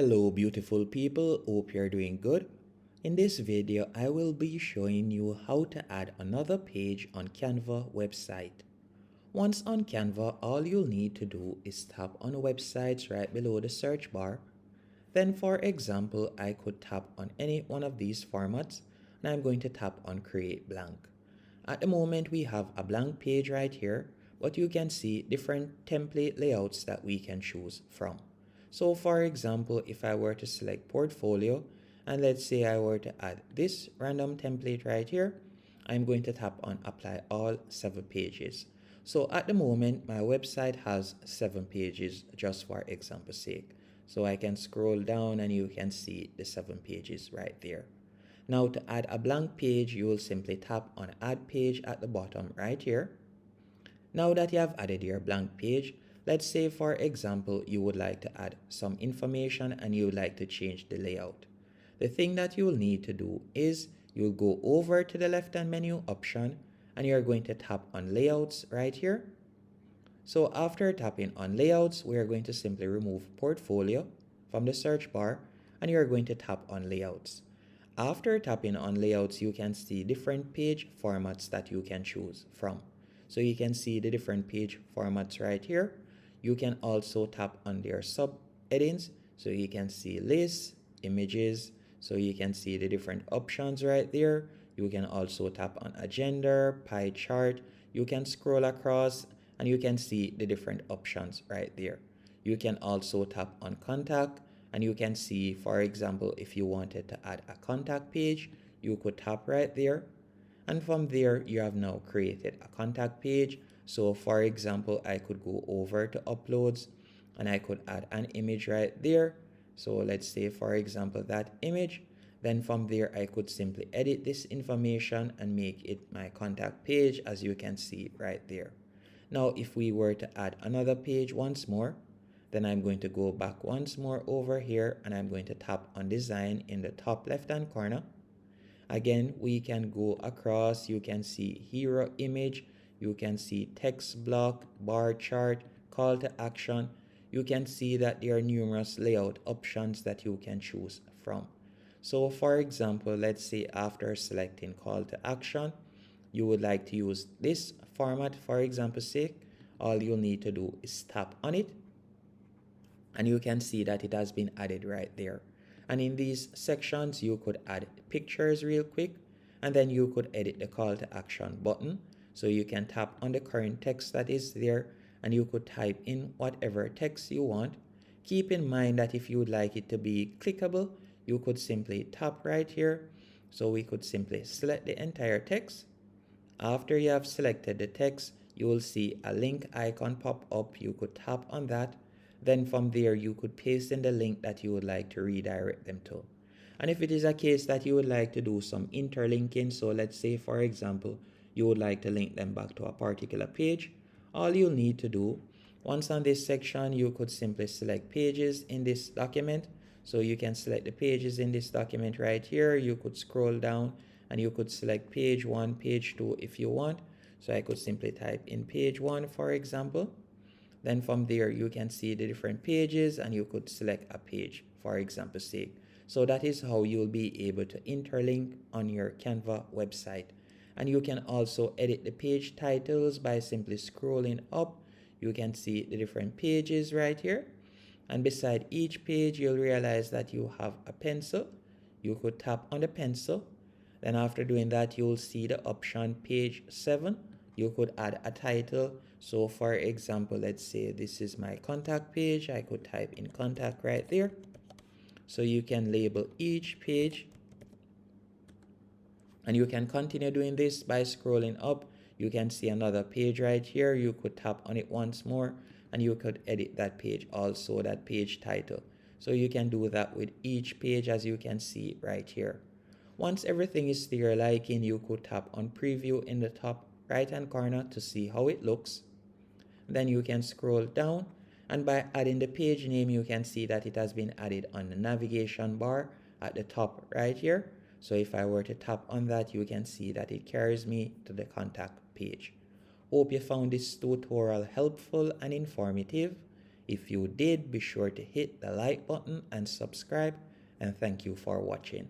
Hello beautiful people, hope you're doing good. In this video, I will be showing you how to add another page on Canva website. Once on Canva, all you'll need to do is tap on websites right below the search bar. Then for example, I could tap on any one of these formats and I'm going to tap on create blank. At the moment, we have a blank page right here, but you can see different template layouts that we can choose from. So for example, if I were to select portfolio, and let's say I were to add this random template right here, I'm going to tap on apply all 7 pages. So at the moment, my website has 7 pages just for example's sake. So I can scroll down and you can see the 7 pages right there. Now to add a blank page, you will simply tap on add page at the bottom right here. Now that you have added your blank page, let's say for example, you would like to add some information and you would like to change the layout. The thing that you will need to do is you'll go over to the left hand menu option and you're going to tap on layouts right here. So after tapping on layouts, we are going to simply remove portfolio from the search bar and you're going to tap on layouts. After tapping on layouts, you can see different page formats that you can choose from. So you can see the different page formats right here. You can also tap on their sub headings. So you can see lists, images. So you can see the different options right there. You can also tap on agenda, pie chart. You can scroll across and you can see the different options right there. You can also tap on contact and you can see, for example, if you wanted to add a contact page, you could tap right there. And from there, you have now created a contact page. So for example, I could go over to uploads and I could add an image right there. So let's say, for example, that image. Then from there, I could simply edit this information and make it my contact page, as you can see right there. Now, if we were to add another page once more, then I'm going to go back once more over here and I'm going to tap on design in the top left hand corner. Again, we can go across. You can see hero image, you can see text block, bar chart, call to action. You can see that there are numerous layout options that you can choose from. So for example, let's say after selecting call to action, you would like to use this format for example's sake. All you'll need to do is tap on it and you can see that it has been added right there. And in these sections, you could add pictures real quick and then you could edit the call to action button. So you can tap on the current text that is there and you could type in whatever text you want. Keep in mind that if you would like it to be clickable, you could simply tap right here. So we could simply select the entire text. After you have selected the text, you will see a link icon pop up. You could tap on that. Then from there, you could paste in the link that you would like to redirect them to. And if it is a case that you would like to do some interlinking, so let's say, for example, you would like to link them back to a particular page, all you'll need to do, once on this section, you could simply select pages in this document. So you can select the pages in this document right here. You could scroll down and you could select page 1, page 2 if you want. So I could simply type in page 1, for example. Then from there, you can see the different pages and you could select a page, for example's sake. So that is how you'll be able to interlink on your Canva website. And you can also edit the page titles by simply scrolling up. You can see the different pages right here. And beside each page, you'll realize that you have a pencil. You could tap on the pencil. Then after doing that, you'll see the option page 7. You could add a title. So for example, let's say this is my contact page. I could type in contact right there. So you can label each page. And you can continue doing this by scrolling up. You can see another page right here. You could tap on it once more and you could edit that page, also that page title. So you can do that with each page, as you can see right here. Once everything is to your liking, you could tap on preview in the top right hand corner to see how it looks. Then you can scroll down and by adding the page name, you can see that it has been added on the navigation bar at the top right here. So if I were to tap on that, you can see that it carries me to the contact page. Hope you found this tutorial helpful and informative. If you did, be sure to hit the like button and subscribe, and thank you for watching.